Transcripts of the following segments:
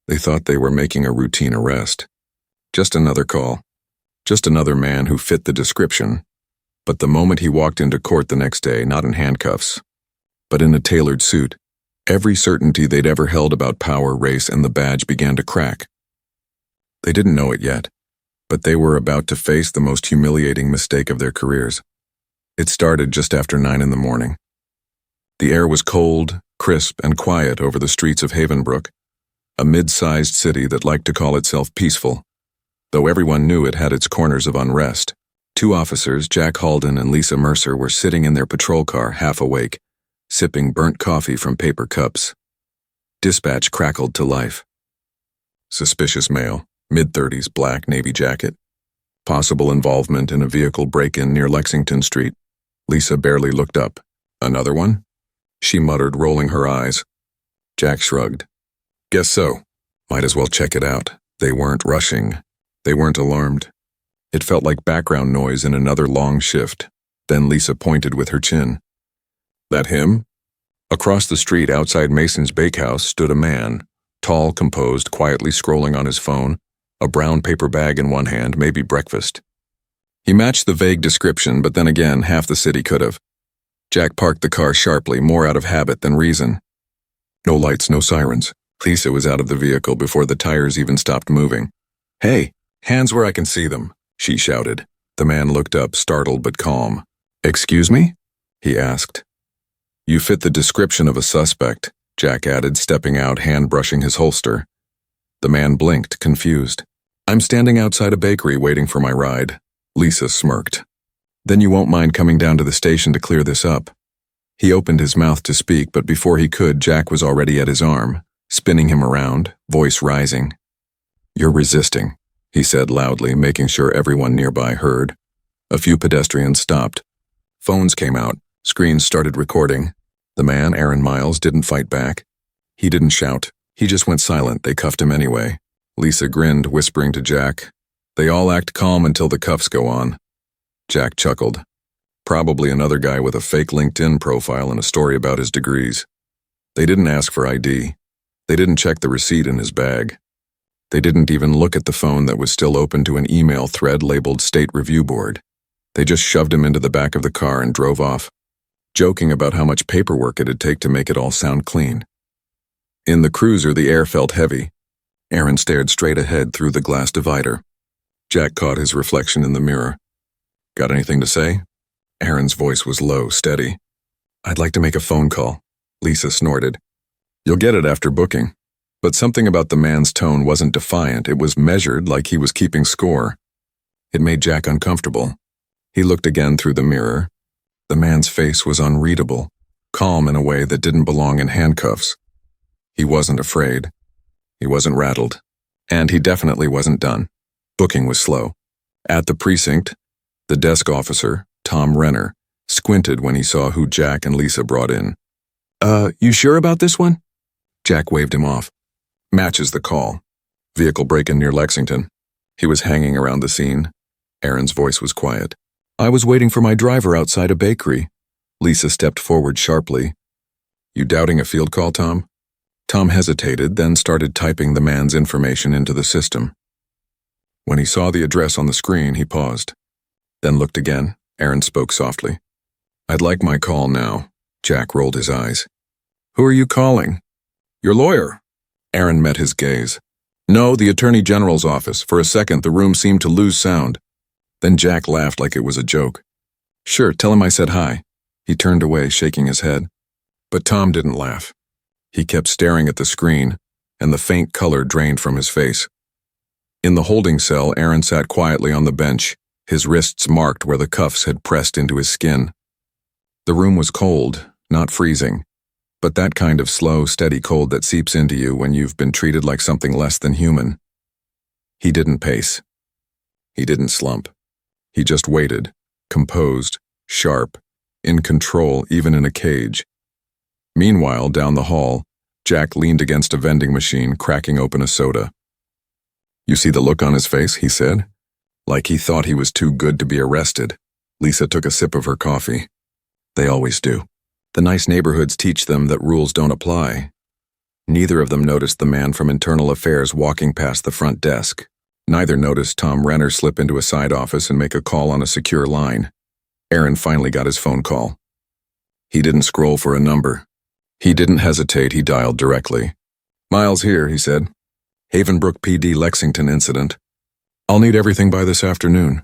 They thought they were making a routine arrest. Just another call. Just another man who fit the description. But the moment he walked into court the next day, not in handcuffs, but in a tailored suit, every certainty they'd ever held about power, race, and the badge began to crack. They didn't know it yet, but they were about to face the most humiliating mistake of their careers. It started just after 9 in the morning. The air was cold, crisp, and quiet over the streets of Havenbrook, a mid-sized city that liked to call itself peaceful, though everyone knew it had its corners of unrest. 2 officers, Jack Halden and Lisa Mercer, were sitting in their patrol car, half awake, sipping burnt coffee from paper cups. Dispatch crackled to life. Suspicious male, mid-30s, black navy jacket. Possible involvement in a vehicle break-in near Lexington Street. Lisa barely looked up. Another one? She muttered, rolling her eyes. Jack shrugged. Guess so. Might as well check it out. They weren't rushing. They weren't alarmed. It felt like background noise in another long shift. Then Lisa pointed with her chin. That him? Across the street outside Mason's Bakehouse stood a man, tall, composed, quietly scrolling on his phone, a brown paper bag in one hand, maybe breakfast. He matched the vague description, but then again, half the city could have. Jack parked the car sharply, more out of habit than reason. No lights, no sirens. Lisa was out of the vehicle before the tires even stopped moving. Hey, hands where I can see them, she shouted. The man looked up, startled but calm. Excuse me? He asked. You fit the description of a suspect, Jack added, stepping out, hand brushing his holster. The man blinked, confused. I'm standing outside a bakery waiting for my ride. Lisa smirked. Then you won't mind coming down to the station to clear this up. He opened his mouth to speak, but before he could, Jack was already at his arm, spinning him around, voice rising. You're resisting, he said loudly, making sure everyone nearby heard. A few pedestrians stopped. Phones came out, screens started recording. The man, Aaron Miles, didn't fight back. He didn't shout. He just went silent. They cuffed him anyway. Lisa grinned, whispering to Jack, They all act calm until the cuffs go on. Jack chuckled. Probably another guy with a fake LinkedIn profile and a story about his degrees. They didn't ask for ID. They didn't check the receipt in his bag. They didn't even look at the phone that was still open to an email thread labeled State Review Board. They just shoved him into the back of the car and drove off, joking about how much paperwork it'd take to make it all sound clean. In the cruiser, the air felt heavy. Aaron stared straight ahead through the glass divider. Jack caught his reflection in the mirror. Got anything to say? Aaron's voice was low, steady. I'd like to make a phone call, Lisa snorted. You'll get it after booking. But something about the man's tone wasn't defiant. It was measured, like he was keeping score. It made Jack uncomfortable. He looked again through the mirror. The man's face was unreadable, calm in a way that didn't belong in handcuffs. He wasn't afraid. He wasn't rattled. And he definitely wasn't done. Booking was slow. At the precinct, the desk officer, Tom Renner, squinted when he saw who Jack and Lisa brought in. You sure about this one? Jack waved him off. Matches the call. Vehicle break-in near Lexington. He was hanging around the scene. Aaron's voice was quiet. I was waiting for my driver outside a bakery. Lisa stepped forward sharply. You doubting a field call, Tom? Tom hesitated, then started typing the man's information into the system. When he saw the address on the screen, he paused. Then looked again. Aaron spoke softly. I'd like my call now. Jack rolled his eyes. Who are you calling? Your lawyer. Aaron met his gaze. No, the Attorney General's office. For a second, the room seemed to lose sound. Then Jack laughed like it was a joke. Sure, tell him I said hi. He turned away, shaking his head. But Tom didn't laugh. He kept staring at the screen, and the faint color drained from his face. In the holding cell, Aaron sat quietly on the bench, his wrists marked where the cuffs had pressed into his skin. The room was cold, not freezing, but that kind of slow, steady cold that seeps into you when you've been treated like something less than human. He didn't pace. He didn't slump. He just waited, composed, sharp, in control even in a cage. Meanwhile, down the hall, Jack leaned against a vending machine, cracking open a soda. You see the look on his face, he said. Like he thought he was too good to be arrested. Lisa took a sip of her coffee. They always do. The nice neighborhoods teach them that rules don't apply. Neither of them noticed the man from Internal Affairs walking past the front desk. Neither noticed Tom Renner slip into a side office and make a call on a secure line. Aaron finally got his phone call. He didn't scroll for a number. He didn't hesitate, he dialed directly. "Miles here," he said. "Havenbrook PD Lexington incident. I'll need everything by this afternoon."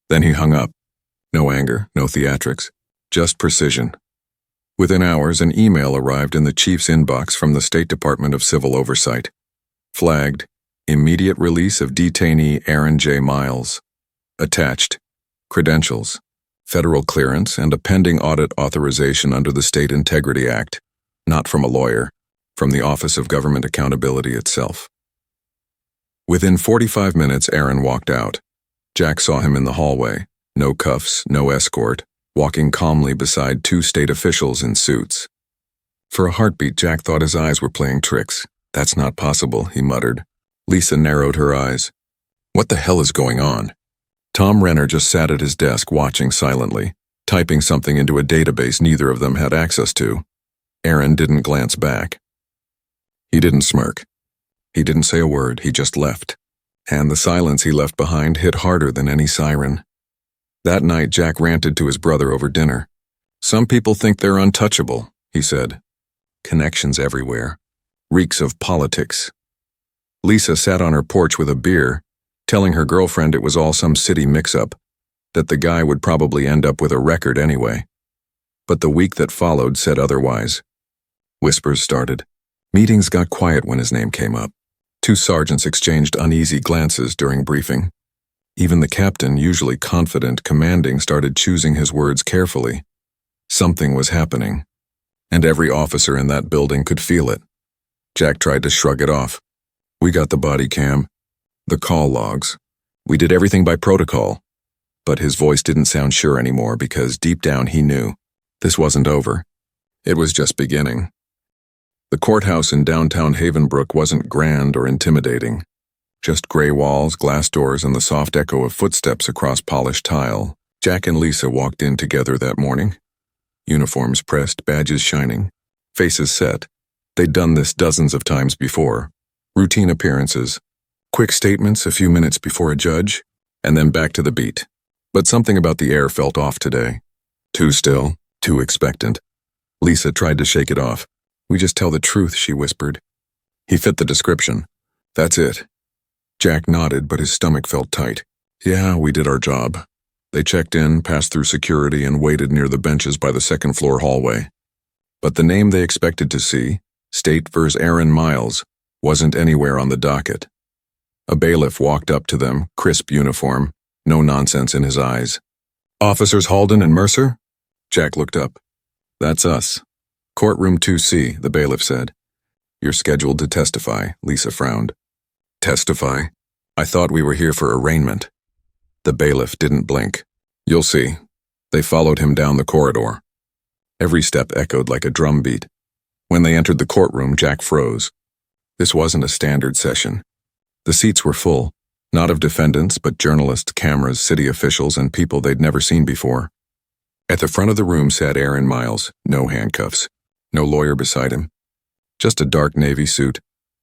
Then he hung up. No anger, no theatrics, just precision. Within hours, an email arrived in the chief's inbox from the State Department of Civil Oversight. Flagged, "Immediate release of detainee Aaron J. Miles." Attached, credentials, federal clearance, and a pending audit authorization under the State Integrity Act. Not from a lawyer, from the Office of Government Accountability itself. Within 45 minutes, Aaron walked out. Jack saw him in the hallway, no cuffs, no escort, walking calmly beside two state officials in suits. For a heartbeat, Jack thought his eyes were playing tricks. "That's not possible," he muttered. Lisa narrowed her eyes. "What the hell is going on?" Tom Renner just sat at his desk watching silently, typing something into a database neither of them had access to. Aaron didn't glance back. He didn't smirk. He didn't say a word, he just left. And the silence he left behind hit harder than any siren. That night, Jack ranted to his brother over dinner. "Some people think they're untouchable," he said. "Connections everywhere. Reeks of politics." Lisa sat on her porch with a beer, telling her girlfriend it was all some city mix-up, that the guy would probably end up with a record anyway. But the week that followed said otherwise. Whispers started. Meetings got quiet when his name came up. Two sergeants exchanged uneasy glances during briefing. Even the captain, usually confident, commanding, started choosing his words carefully. Something was happening, and every officer in that building could feel it. Jack tried to shrug it off. "We got the body cam, the call logs. We did everything by protocol." But his voice didn't sound sure anymore because deep down he knew this wasn't over. It was just beginning. The courthouse in downtown Havenbrook wasn't grand or intimidating. Just gray walls, glass doors, and the soft echo of footsteps across polished tile. Jack and Lisa walked in together that morning. Uniforms pressed, badges shining, faces set. They'd done this dozens of times before. Routine appearances, quick statements a few minutes before a judge, and then back to the beat. But something about the air felt off today. Too still, too expectant. Lisa tried to shake it off. "We just tell the truth," she whispered. He fit the description. "That's it." Jack nodded, but his stomach felt tight. "Yeah, we did our job." They checked in, passed through security, and waited near the benches by the second-floor hallway. But the name they expected to see, State vs. Aaron Miles, wasn't anywhere on the docket. A bailiff walked up to them, crisp uniform, no nonsense in his eyes. "Officers Halden and Mercer?" Jack looked up. "That's us. Courtroom 2C, the bailiff said. "You're scheduled to testify," Lisa frowned. "Testify? I thought we were here for arraignment." The bailiff didn't blink. "You'll see." They followed him down the corridor. Every step echoed like a drumbeat. When they entered the courtroom, Jack froze. This wasn't a standard session. The seats were full, not of defendants, but journalists, cameras, city officials, and people they'd never seen before. At the front of the room sat Aaron Miles, no handcuffs, no lawyer beside him. Just a dark navy suit,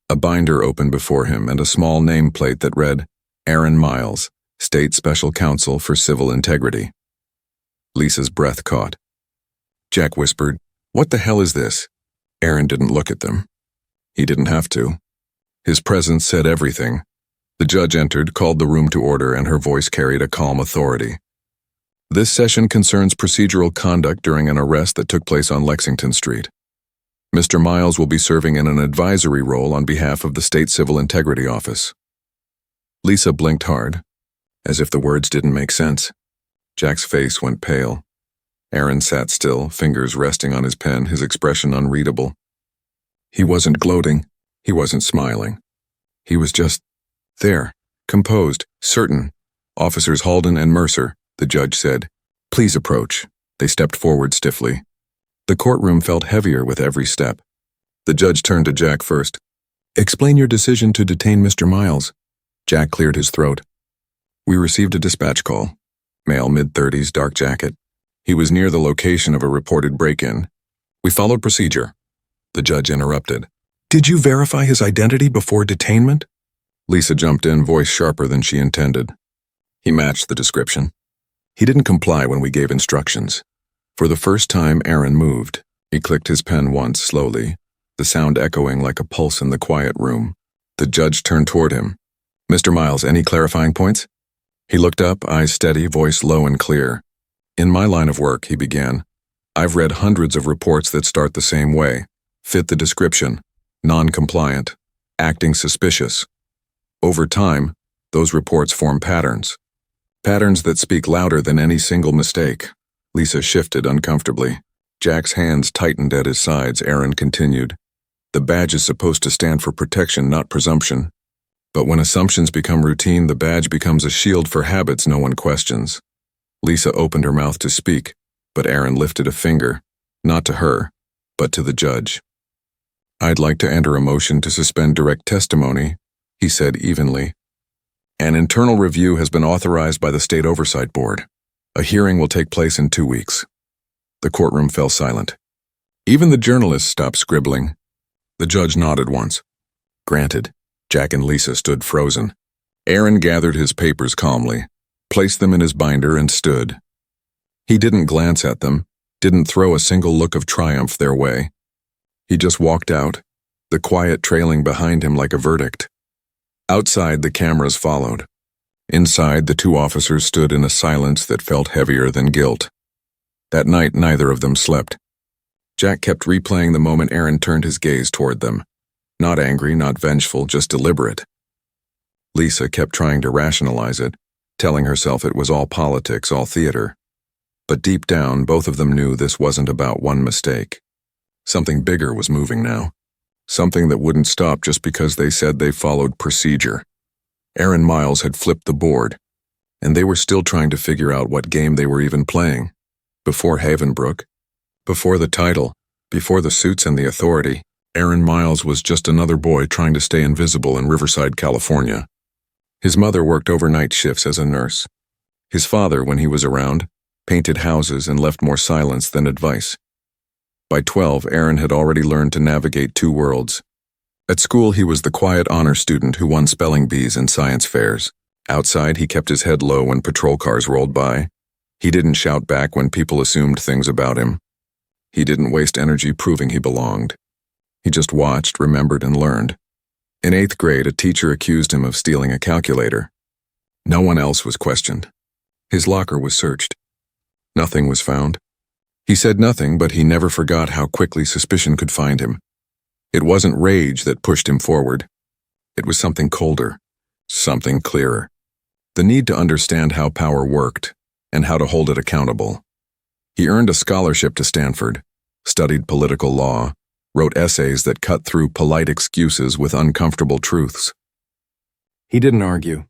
a binder open before him, and a small nameplate that read, "Aaron Miles, State Special Counsel for Civil Integrity." Lisa's breath caught. Jack whispered, "What the hell is this?" Aaron didn't look at them. He didn't have to. His presence said everything. The judge entered, called the room to order, and her voice carried a calm authority. "This session concerns procedural conduct during an arrest that took place on Lexington Street. Mr. Miles will be serving in an advisory role on behalf of the State Civil Integrity Office." Lisa blinked hard, as if the words didn't make sense. Jack's face went pale. Aaron sat still, fingers resting on his pen, his expression unreadable. He wasn't gloating. He wasn't smiling. He was just there, composed, certain. "Officers Halden and Mercer," the judge said. "Please approach." They stepped forward stiffly. The courtroom felt heavier with every step. The judge turned to Jack first. "Explain your decision to detain Mr. Miles." Jack cleared his throat. "We received a dispatch call. Male, mid-30s, dark jacket. He was near the location of a reported break-in. We followed procedure." The judge interrupted. Did you verify his identity before detainment? Lisa jumped in, voice sharper than she intended. He matched the description. He didn't comply when we gave instructions. For the first time, Aaron moved. He clicked his pen once, slowly, the sound echoing like a pulse in the quiet room. The judge turned toward him. Mr. Miles, any clarifying points? He looked up, eyes steady, voice low and clear. In my line of work, he began, I've read hundreds of reports that start the same way. Fit the description. Non-compliant. Acting suspicious. Over time, those reports form patterns. Patterns that speak louder than any single mistake. Lisa shifted uncomfortably. Jack's hands tightened at his sides. Aaron continued. The badge is supposed to stand for protection, not presumption. But when assumptions become routine, the badge becomes a shield for habits no one questions. Lisa opened her mouth to speak, but Aaron lifted a finger, not to her, but to the judge. I'd like to enter a motion to suspend direct testimony, he said evenly. An internal review has been authorized by the State Oversight Board. A hearing will take place in 2 weeks. The courtroom fell silent. Even the journalists stopped scribbling. The judge nodded once. Granted. Jack and Lisa stood frozen. Aaron gathered his papers calmly, placed them in his binder, and stood. He didn't glance at them, didn't throw a single look of triumph their way. He just walked out, the quiet trailing behind him like a verdict. Outside, the cameras followed. Inside, the two officers stood in a silence that felt heavier than guilt. That night, neither of them slept. Jack kept replaying the moment Aaron turned his gaze toward them. Not angry, not vengeful, just deliberate. Lisa kept trying to rationalize it, telling herself it was all politics, all theater. But deep down, both of them knew this wasn't about one mistake. Something bigger was moving now. Something that wouldn't stop just because they said they followed procedure. Aaron Miles had flipped the board, and they were still trying to figure out what game they were even playing. Before Havenbrook, before the title, before the suits and the authority, Aaron Miles was just another boy trying to stay invisible in Riverside, California. His mother worked overnight shifts as a nurse. His father, when he was around, painted houses and left more silence than advice. By 12, Aaron had already learned to navigate two worlds. At school, he was the quiet honor student who won spelling bees and science fairs. Outside, he kept his head low when patrol cars rolled by. He didn't shout back when people assumed things about him. He didn't waste energy proving he belonged. He just watched, remembered, and learned. In 8th grade, a teacher accused him of stealing a calculator. No one else was questioned. His locker was searched. Nothing was found. He said nothing, but he never forgot how quickly suspicion could find him. It wasn't rage that pushed him forward. It was something colder, something clearer. The need to understand how power worked and how to hold it accountable. He earned a scholarship to Stanford, studied political law, wrote essays that cut through polite excuses with uncomfortable truths. He didn't argue,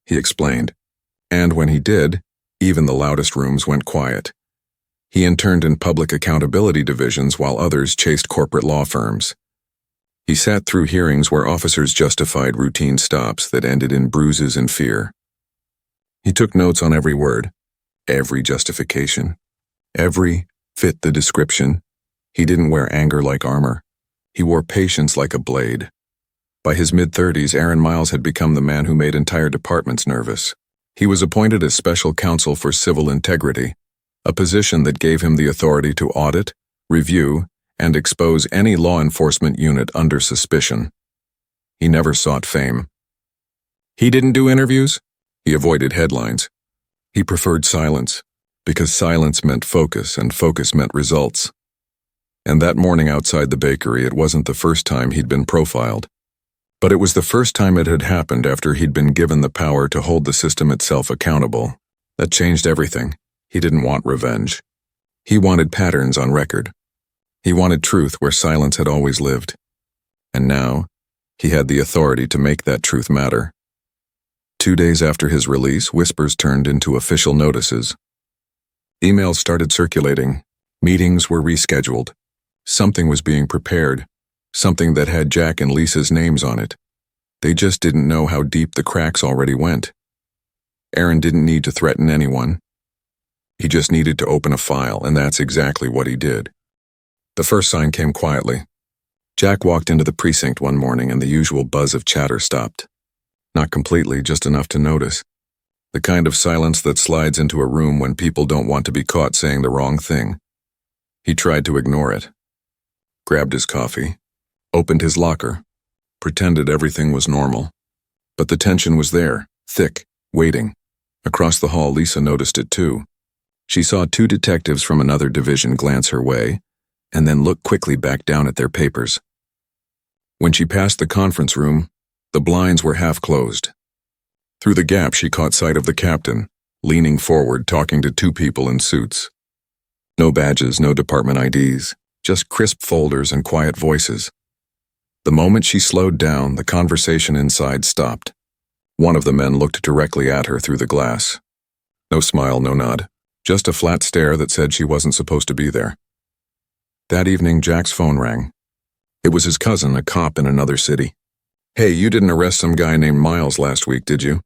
he explained, and when he did, even the loudest rooms went quiet. He interned in public accountability divisions while others chased corporate law firms. He sat through hearings where officers justified routine stops that ended in bruises and fear. He took notes on every word, every justification, every fit the description. He didn't wear anger like armor. He wore patience like a blade. By his mid-30s, Aaron Miles had become the man who made entire departments nervous. He was appointed as special counsel for civil integrity, a position that gave him the authority to audit, review, and expose any law enforcement unit under suspicion. He never sought fame. He didn't do interviews. He avoided headlines. He preferred silence, because silence meant focus, and focus meant results. And that morning outside the bakery, it wasn't the first time he'd been profiled. But it was the first time it had happened after he'd been given the power to hold the system itself accountable. That changed everything. He didn't want revenge. He wanted patterns on record. He wanted truth where silence had always lived. And now, he had the authority to make that truth matter. 2 days after his release, whispers turned into official notices. Emails started circulating. Meetings were rescheduled. Something was being prepared. Something that had Jack and Lisa's names on it. They just didn't know how deep the cracks already went. Aaron didn't need to threaten anyone. He just needed to open a file, and that's exactly what he did. The first sign came quietly. Jack walked into the precinct one morning and the usual buzz of chatter stopped. Not completely, just enough to notice. The kind of silence that slides into a room when people don't want to be caught saying the wrong thing. He tried to ignore it. Grabbed his coffee, opened his locker, pretended everything was normal. But the tension was there, thick, waiting. Across the hall, Lisa noticed it too. She saw two detectives from another division glance her way, and then look quickly back down at their papers. When she passed the conference room, the blinds were half closed. Through the gap, she caught sight of the captain, leaning forward, talking to two people in suits. No badges, no department IDs, just crisp folders and quiet voices. The moment she slowed down, the conversation inside stopped. One of the men looked directly at her through the glass. No smile, no nod, just a flat stare that said she wasn't supposed to be there. That evening, Jack's phone rang. It was his cousin, a cop in another city. "Hey, you didn't arrest some guy named Miles last week, did you?"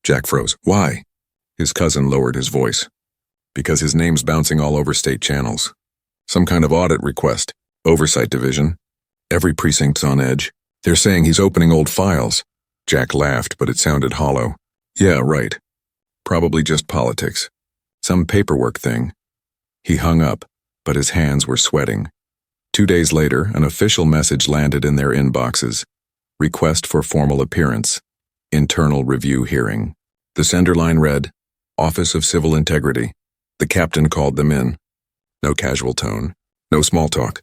Jack froze. "Why?" His cousin lowered his voice. "Because his name's bouncing all over state channels. Some kind of audit request. Oversight division. Every precinct's on edge. They're saying he's opening old files." Jack laughed, but it sounded hollow. "Yeah, right. Probably just politics. Some paperwork thing." He hung up, but his hands were sweating. 2 days later, an official message landed in their inboxes. Request for formal appearance. Internal review hearing. The sender line read, Office of Civil Integrity. The captain called them in. No casual tone, no small talk,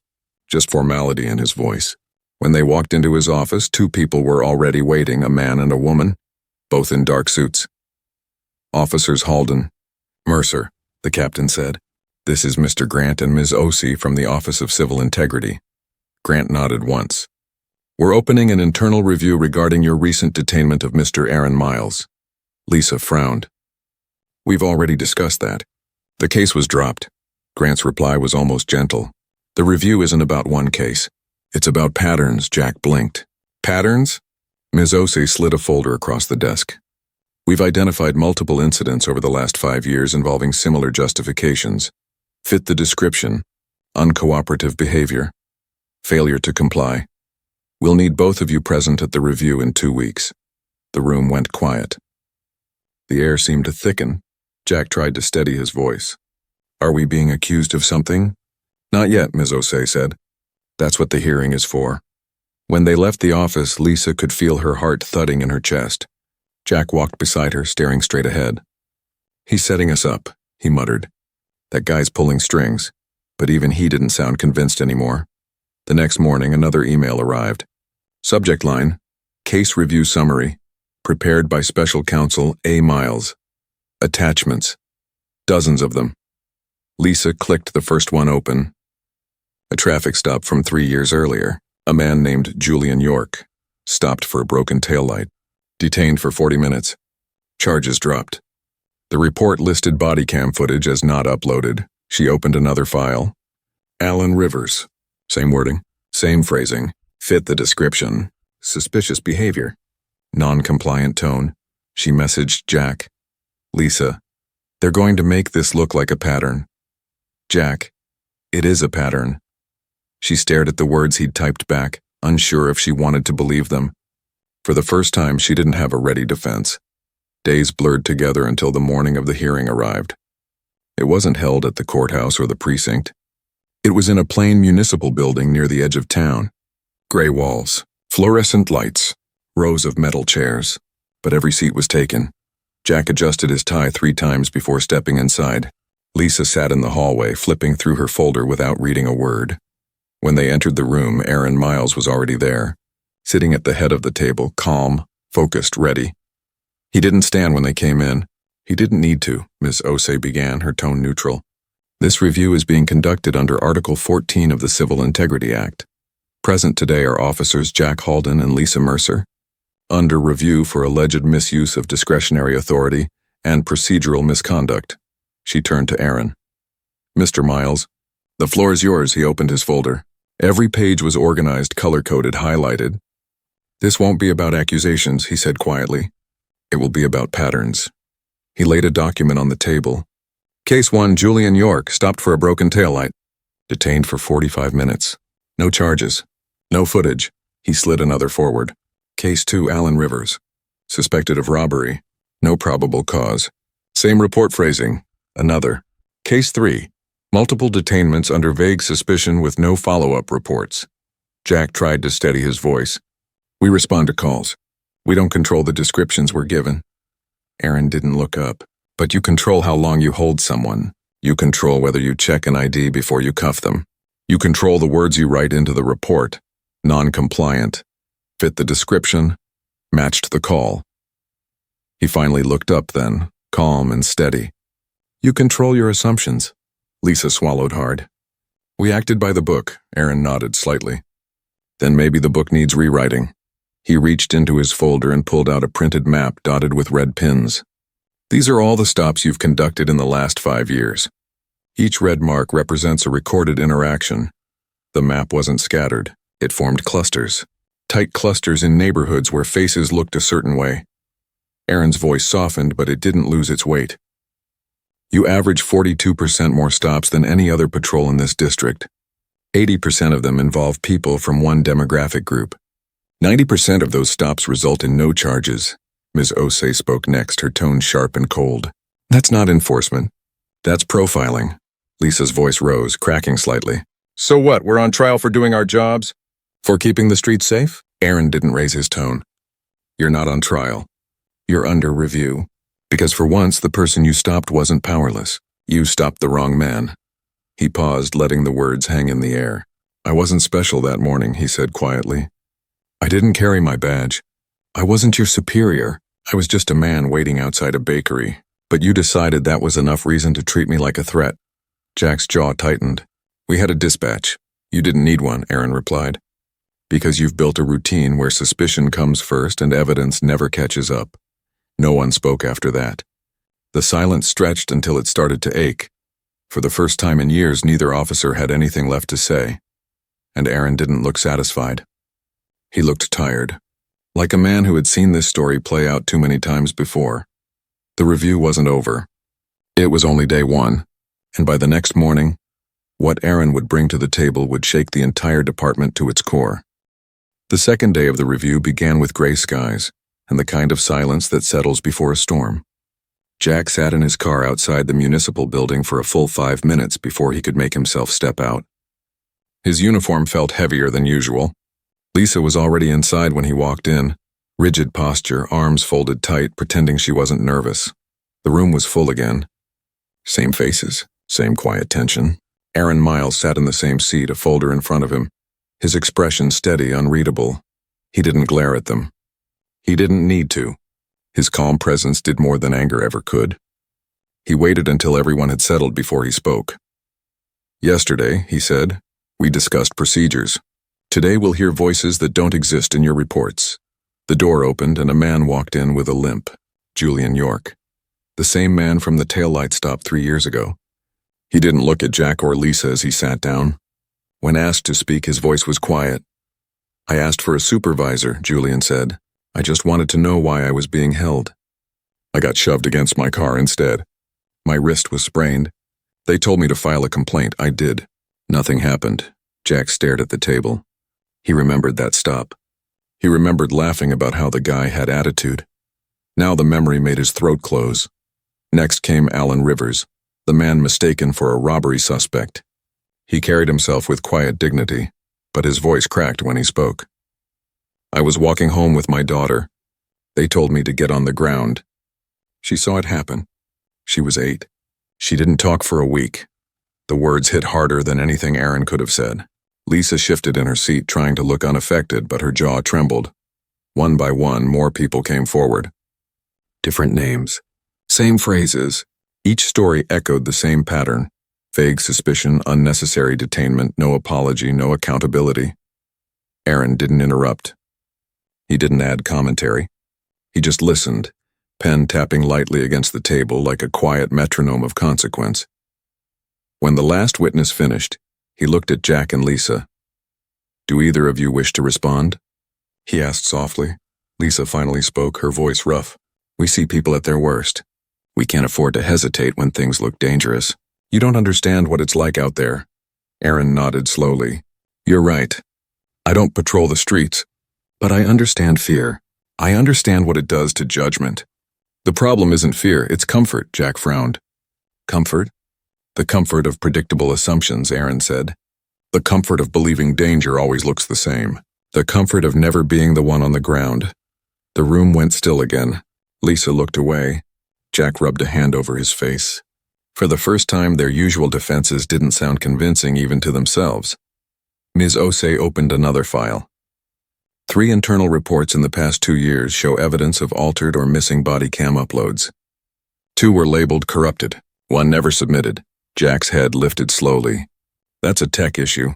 just formality in his voice. When they walked into his office, two people were already waiting, a man and a woman, both in dark suits. "Officers Halden, Mercer," the captain said. "This is Mr. Grant and Ms. Osei from the Office of Civil Integrity." Grant nodded once. "We're opening an internal review regarding your recent detainment of Mr. Aaron Miles." Lisa frowned. "We've already discussed that." The case was dropped. Grant's reply was almost gentle. "The review isn't about one case. It's about patterns." Jack blinked. "Patterns?" Ms. Osei slid a folder across the desk. "We've identified multiple incidents over the last 5 years involving similar justifications. Fit the description. Uncooperative behavior. Failure to comply. We'll need both of you present at the review in 2 weeks." The room went quiet. The air seemed to thicken. Jack tried to steady his voice. "Are we being accused of something?" "Not yet," Ms. Osei said. "That's what the hearing is for." When they left the office, Lisa could feel her heart thudding in her chest. Jack walked beside her, staring straight ahead. "He's setting us up," he muttered. "That guy's pulling strings." But even he didn't sound convinced anymore. The next morning, another email arrived. Subject line, Case Review Summary, prepared by Special Counsel A. Miles. Attachments. Dozens of them. Lisa clicked the first one open. A traffic stop from 3 years earlier. A man named Julian York. Stopped for a broken taillight. Detained for 40 minutes. Charges dropped. The report listed body cam footage as not uploaded. She opened another file. Alan Rivers. Same wording, same phrasing. Fit the description. Suspicious behavior. Non-compliant tone. She messaged Jack. "Lisa, they're going to make this look like a pattern." "Jack, it is a pattern." She stared at the words he'd typed back, unsure if she wanted to believe them. For the first time, she didn't have a ready defense. Days blurred together until the morning of the hearing arrived. It wasn't held at the courthouse or the precinct. It was in a plain municipal building near the edge of town. Gray walls, fluorescent lights, rows of metal chairs. But every seat was taken. Jack adjusted his tie 3 times before stepping inside. Lisa sat in the hallway, flipping through her folder without reading a word. When they entered the room, Aaron Miles was already there, sitting at the head of the table, calm, focused, ready. He didn't stand when they came in. He didn't need to, Ms. Osei began, her tone neutral. "This review is being conducted under Article 14 of the Civil Integrity Act. Present today are Officers Jack Halden and Lisa Mercer. Under review for alleged misuse of discretionary authority and procedural misconduct." She turned to Aaron. "Mr. Miles, the floor is yours." He opened his folder. Every page was organized, color-coded, highlighted. "This won't be about accusations," he said quietly. "It will be about patterns." He laid a document on the table. Case 1, Julian York, stopped for a broken taillight. Detained for 45 minutes. No charges. No footage. He slid another forward. Case 2, Alan Rivers. Suspected of robbery. No probable cause. Same report phrasing. Another. Case 3. Multiple detainments under vague suspicion with no follow-up reports. Jack tried to steady his voice. We respond to calls. We don't control the descriptions we're given. Aaron didn't look up. But you control how long you hold someone. You control whether you check an ID before you cuff them. You control the words you write into the report. Non-compliant. Fit the description. Matched the call. He finally looked up then, calm and steady. You control your assumptions. Lisa swallowed hard. We acted by the book, Aaron nodded slightly. Then maybe the book needs rewriting. He reached into his folder and pulled out a printed map dotted with red pins. These are all the stops you've conducted in the last 5 years. Each red mark represents a recorded interaction. The map wasn't scattered. It formed clusters. Tight clusters in neighborhoods where faces looked a certain way. Aaron's voice softened, but it didn't lose its weight. You average 42% more stops than any other patrol in this district. 80% of them involve people from one demographic group. 90% of those stops result in no charges. Ms. Osei spoke next, her tone sharp and cold. That's not enforcement. That's profiling. Lisa's voice rose, cracking slightly. So what, we're on trial for doing our jobs? For keeping the streets safe? Aaron didn't raise his tone. You're not on trial. You're under review. Because for once, the person you stopped wasn't powerless. You stopped the wrong man. He paused, letting the words hang in the air. I wasn't special that morning, he said quietly. I didn't carry my badge. I wasn't your superior. I was just a man waiting outside a bakery. But you decided that was enough reason to treat me like a threat. Jack's jaw tightened. We had a dispatch. You didn't need one, Aaron replied. Because you've built a routine where suspicion comes first and evidence never catches up. No one spoke after that. The silence stretched until it started to ache. For the first time in years, neither officer had anything left to say. And Aaron didn't look satisfied. He looked tired, like a man who had seen this story play out too many times before. The review wasn't over. It was only day 1, and by the next morning, what Aaron would bring to the table would shake the entire department to its core. The second day of the review began with gray skies and the kind of silence that settles before a storm. Jack sat in his car outside the municipal building for a full 5 minutes before he could make himself step out. His uniform felt heavier than usual. Lisa was already inside when he walked in, rigid posture, arms folded tight, pretending she wasn't nervous. The room was full again. Same faces, same quiet tension. Aaron Miles sat in the same seat, a folder in front of him, his expression steady, unreadable. He didn't glare at them. He didn't need to. His calm presence did more than anger ever could. He waited until everyone had settled before he spoke. Yesterday, he said, we discussed procedures. Today we'll hear voices that don't exist in your reports. The door opened and a man walked in with a limp. Julian York. The same man from the taillight stop 3 years ago. He didn't look at Jack or Lisa as he sat down. When asked to speak, his voice was quiet. I asked for a supervisor, Julian said. I just wanted to know why I was being held. I got shoved against my car instead. My wrist was sprained. They told me to file a complaint. I did. Nothing happened. Jack stared at the table. He remembered that stop. He remembered laughing about how the guy had attitude. Now the memory made his throat close. Next came Alan Rivers, the man mistaken for a robbery suspect. He carried himself with quiet dignity, but his voice cracked when he spoke. I was walking home with my daughter. They told me to get on the ground. She saw it happen. She was 8. She didn't talk for a week. The words hit harder than anything Aaron could have said. Lisa shifted in her seat, trying to look unaffected, but her jaw trembled. One by one, more people came forward. Different names. Same phrases. Each story echoed the same pattern. Vague suspicion, unnecessary detainment, no apology, no accountability. Aaron didn't interrupt. He didn't add commentary. He just listened, pen tapping lightly against the table like a quiet metronome of consequence. When the last witness finished, he looked at Jack and Lisa. Do either of you wish to respond? He asked softly. Lisa finally spoke, her voice rough. We see people at their worst. We can't afford to hesitate when things look dangerous. You don't understand what it's like out there. Aaron nodded slowly. You're right. I don't patrol the streets, but I understand fear. I understand what it does to judgment. The problem isn't fear, it's comfort, Jack frowned. Comfort? The comfort of predictable assumptions, Aaron said. The comfort of believing danger always looks the same. The comfort of never being the one on the ground. The room went still again. Lisa looked away. Jack rubbed a hand over his face. For the first time, their usual defenses didn't sound convincing even to themselves. Ms. Osei opened another file. 3 internal reports in the past 2 years show evidence of altered or missing body cam uploads. 2 were labeled corrupted. 1 never submitted. Jack's head lifted slowly. That's a tech issue.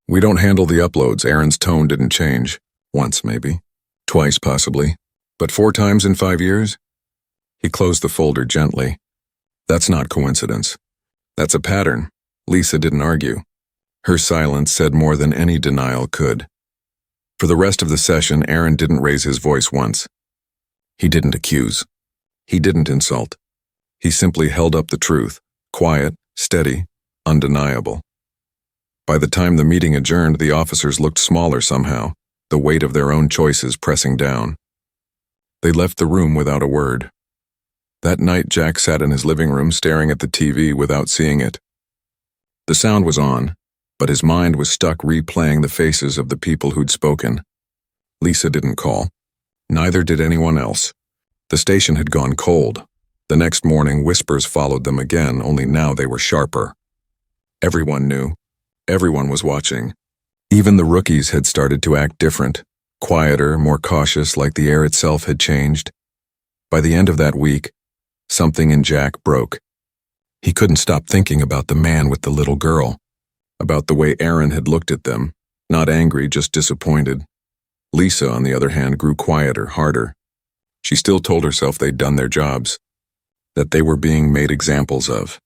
We don't handle the uploads. Aaron's tone didn't change. Once, maybe. Twice, possibly. But 4 times in 5 years? He closed the folder gently. That's not coincidence. That's a pattern. Lisa didn't argue. Her silence said more than any denial could. For the rest of the session, Aaron didn't raise his voice once. He didn't accuse. He didn't insult. He simply held up the truth, quiet, steady, undeniable. By the time the meeting adjourned, the officers looked smaller somehow, the weight of their own choices pressing down. They left the room without a word. That night, Jack sat in his living room staring at the TV without seeing it. The sound was on, but his mind was stuck replaying the faces of the people who'd spoken. Lisa didn't call. Neither did anyone else. The station had gone cold. The next morning, whispers followed them again, only now they were sharper. Everyone knew. Everyone was watching. Even the rookies had started to act different, quieter, more cautious, like the air itself had changed. By the end of that week, something in Jack broke. He couldn't stop thinking about the man with the little girl, about the way Aaron had looked at them, not angry, just disappointed. Lisa, on the other hand, grew quieter, harder. She still told herself they'd done their jobs, that they were being made examples of.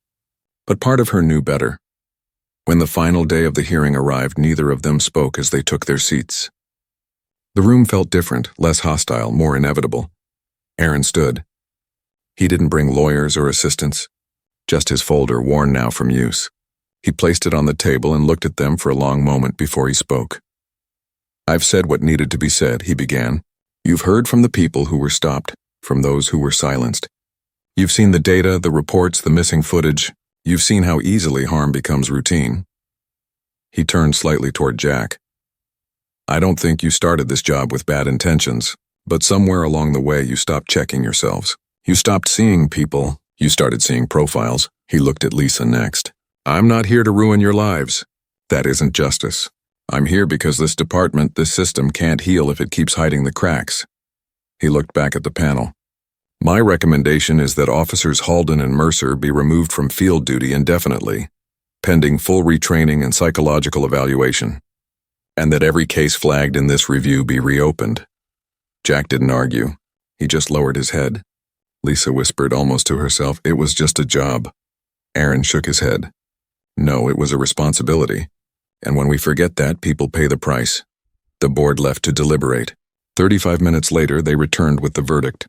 But part of her knew better. When the final day of the hearing arrived, neither of them spoke as they took their seats. The room felt different, less hostile, more inevitable. Aaron stood. He didn't bring lawyers or assistants, just his folder, worn now from use. He placed it on the table and looked at them for a long moment before he spoke. I've said what needed to be said, he began. You've heard from the people who were stopped, from those who were silenced. You've seen the data, the reports, the missing footage. You've seen how easily harm becomes routine. He turned slightly toward Jack. I don't think you started this job with bad intentions, but somewhere along the way you stopped checking yourselves. You stopped seeing people. You started seeing profiles. He looked at Lisa next. I'm not here to ruin your lives. That isn't justice. I'm here because this department, this system can't heal if it keeps hiding the cracks. He looked back at the panel. My recommendation is that Officers Halden and Mercer be removed from field duty indefinitely, pending full retraining and psychological evaluation, and that every case flagged in this review be reopened. Jack didn't argue. He just lowered his head. Lisa whispered almost to herself, it was just a job. Aaron shook his head. No, it was a responsibility. And when we forget that, people pay the price. The board left to deliberate. 35 minutes later, they returned with the verdict.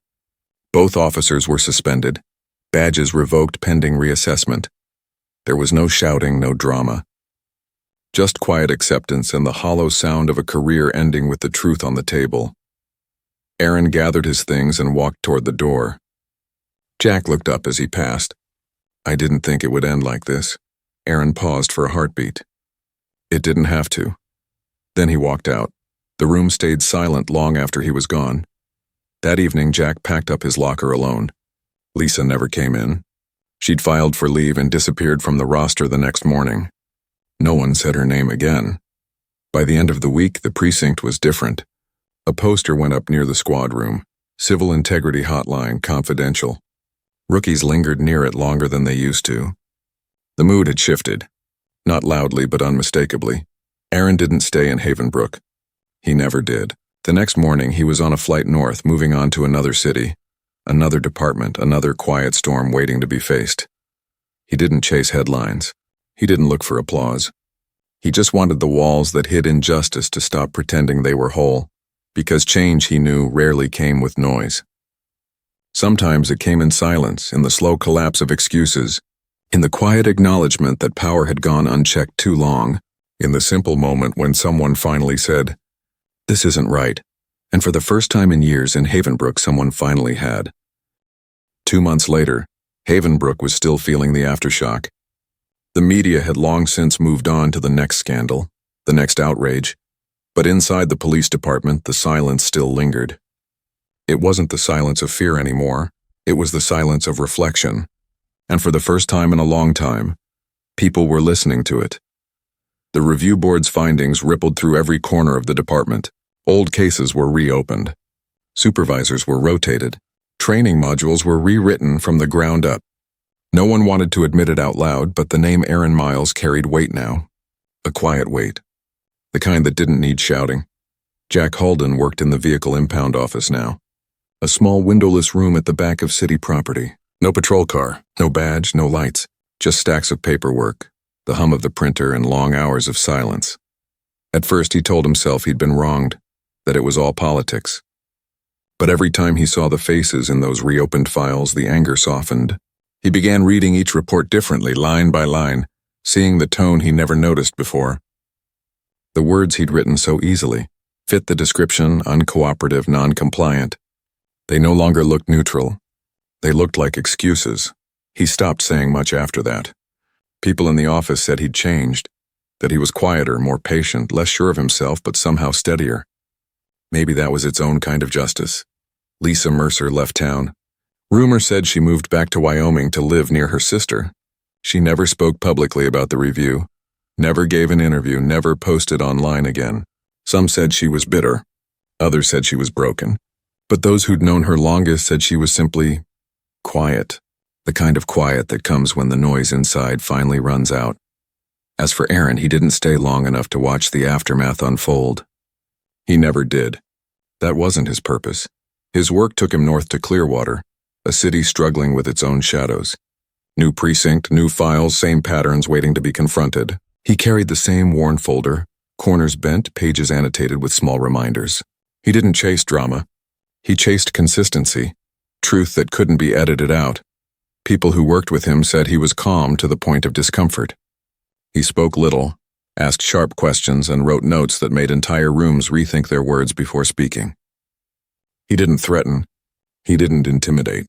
Both officers were suspended, badges revoked pending reassessment. There was no shouting, no drama. Just quiet acceptance and the hollow sound of a career ending with the truth on the table. Aaron gathered his things and walked toward the door. Jack looked up as he passed. I didn't think it would end like this. Aaron paused for a heartbeat. It didn't have to. Then he walked out. The room stayed silent long after he was gone. That evening, Jack packed up his locker alone. Lisa never came in. She'd filed for leave and disappeared from the roster the next morning. No one said her name again. By the end of the week, the precinct was different. A poster went up near the squad room. Civil Integrity Hotline, confidential. Rookies lingered near it longer than they used to. The mood had shifted. Not loudly, but unmistakably. Aaron didn't stay in Havenbrook. He never did. The next morning, he was on a flight north, moving on to another city, another department, another quiet storm waiting to be faced. He didn't chase headlines. He didn't look for applause. He just wanted the walls that hid injustice to stop pretending they were whole, because change, he knew, rarely came with noise. Sometimes it came in silence, in the slow collapse of excuses, in the quiet acknowledgement that power had gone unchecked too long, in the simple moment when someone finally said, This isn't right. And for the first time in years in Havenbrook, someone finally had. 2 months later, Havenbrook was still feeling the aftershock. The media had long since moved on to the next scandal, the next outrage, but inside the police department, the silence still lingered. It wasn't the silence of fear anymore, it was the silence of reflection. And for the first time in a long time, people were listening to it. The review board's findings rippled through every corner of the department. Old cases were reopened. Supervisors were rotated. Training modules were rewritten from the ground up. No one wanted to admit it out loud, but the name Aaron Miles carried weight now. A quiet weight. The kind that didn't need shouting. Jack Halden worked in the vehicle impound office now. A small windowless room at the back of city property. No patrol car, no badge, no lights. Just stacks of paperwork, the hum of the printer, and long hours of silence. At first he told himself he'd been wronged, that it was all politics. But every time he saw the faces in those reopened files, the anger softened. He began reading each report differently, line by line, seeing the tone he never noticed before. The words he'd written so easily fit the description: uncooperative, non-compliant. They no longer looked neutral. They looked like excuses. He stopped saying much after that. People in the office said he'd changed, that he was quieter, more patient, less sure of himself, but somehow steadier. Maybe that was its own kind of justice. Lisa Mercer left town. Rumor said she moved back to Wyoming to live near her sister. She never spoke publicly about the review, never gave an interview, never posted online again. Some said she was bitter. Others said she was broken. But those who'd known her longest said she was simply quiet. The kind of quiet that comes when the noise inside finally runs out. As for Aaron, he didn't stay long enough to watch the aftermath unfold. He never did. That wasn't his purpose. His work took him north to Clearwater, a city struggling with its own shadows. New precinct, new files, same patterns waiting to be confronted. He carried the same worn folder, corners bent, pages annotated with small reminders. He didn't chase drama. He chased consistency, truth that couldn't be edited out. People who worked with him said he was calm to the point of discomfort. He spoke little, asked sharp questions, and wrote notes that made entire rooms rethink their words before speaking. He didn't threaten. He didn't intimidate.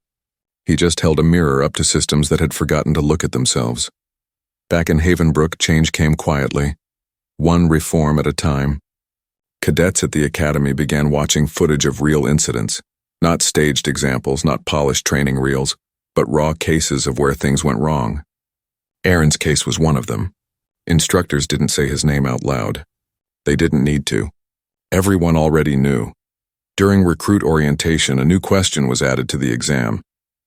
He just held a mirror up to systems that had forgotten to look at themselves. Back in Havenbrook, change came quietly, one reform at a time. Cadets at the academy began watching footage of real incidents, not staged examples, not polished training reels, but raw cases of where things went wrong. Aaron's case was one of them. Instructors didn't say his name out loud. They didn't need to. Everyone already knew. During recruit orientation, a new question was added to the exam.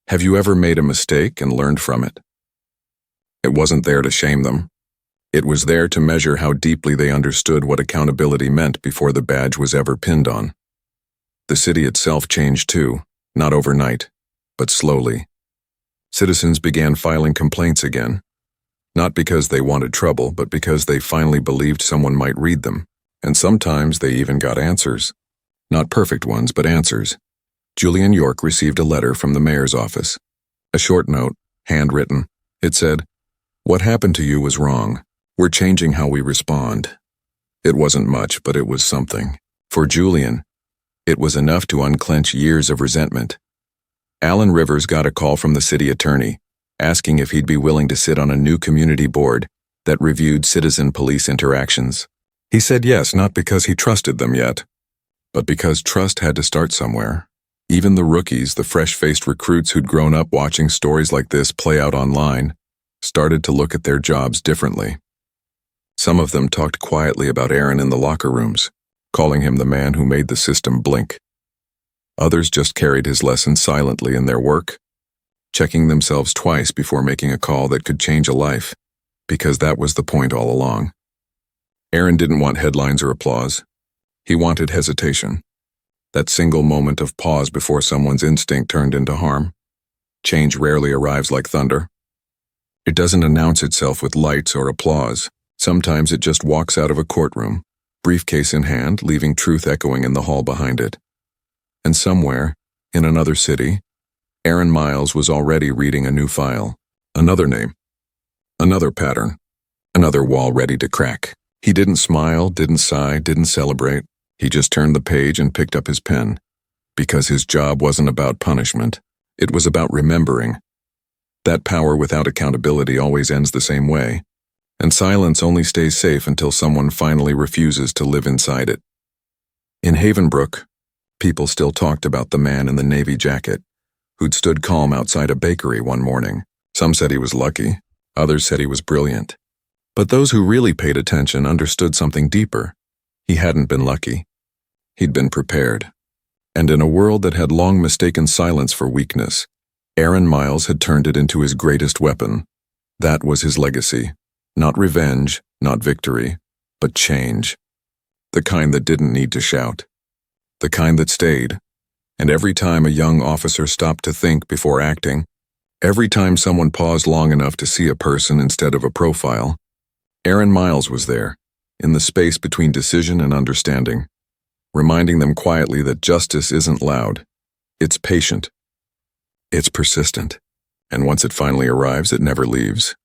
Have you ever made a mistake and learned from it? It wasn't there to shame them. It was there to measure how deeply they understood what accountability meant before the badge was ever pinned on. The city itself changed too, not overnight, but slowly. Citizens began filing complaints again. Not because they wanted trouble, but because they finally believed someone might read them, and sometimes they even got answers. Not perfect ones, but answers. Julian York received a letter from the mayor's office. A short note, handwritten. It said, "What happened to you was wrong. We're changing how we respond." It wasn't much, but it was something. For Julian, it was enough to unclench years of resentment. Alan Rivers got a call from the city attorney, asking if he'd be willing to sit on a new community board that reviewed citizen police interactions. He said yes, not because he trusted them yet, but because trust had to start somewhere. Even the rookies, the fresh-faced recruits who'd grown up watching stories like this play out online, started to look at their jobs differently. Some of them talked quietly about Aaron in the locker rooms, calling him the man who made the system blink. Others just carried his lessons silently in their work, checking themselves twice before making a call that could change a life, because that was the point all along. Aaron didn't want headlines or applause. He wanted hesitation. That single moment of pause before someone's instinct turned into harm. Change rarely arrives like thunder. It doesn't announce itself with lights or applause. Sometimes it just walks out of a courtroom, briefcase in hand, leaving truth echoing in the hall behind it. And somewhere, in another city, Aaron Miles was already reading a new file, another name, another pattern, another wall ready to crack. He didn't smile, didn't sigh, didn't celebrate. He just turned the page and picked up his pen. Because his job wasn't about punishment. It was about remembering. That power without accountability always ends the same way. And silence only stays safe until someone finally refuses to live inside it. In Havenbrook, people still talked about the man in the navy jacket, who'd stood calm outside a bakery one morning. Some said he was lucky, others said he was brilliant. But those who really paid attention understood something deeper. He hadn't been lucky. He'd been prepared. And in a world that had long mistaken silence for weakness, Aaron Miles had turned it into his greatest weapon. That was his legacy. Not revenge, not victory, but change. The kind that didn't need to shout. The kind that stayed. And every time a young officer stopped to think before acting, every time someone paused long enough to see a person instead of a profile, Aaron Miles was there, in the space between decision and understanding, reminding them quietly that justice isn't loud. It's patient. It's persistent. And once it finally arrives, it never leaves.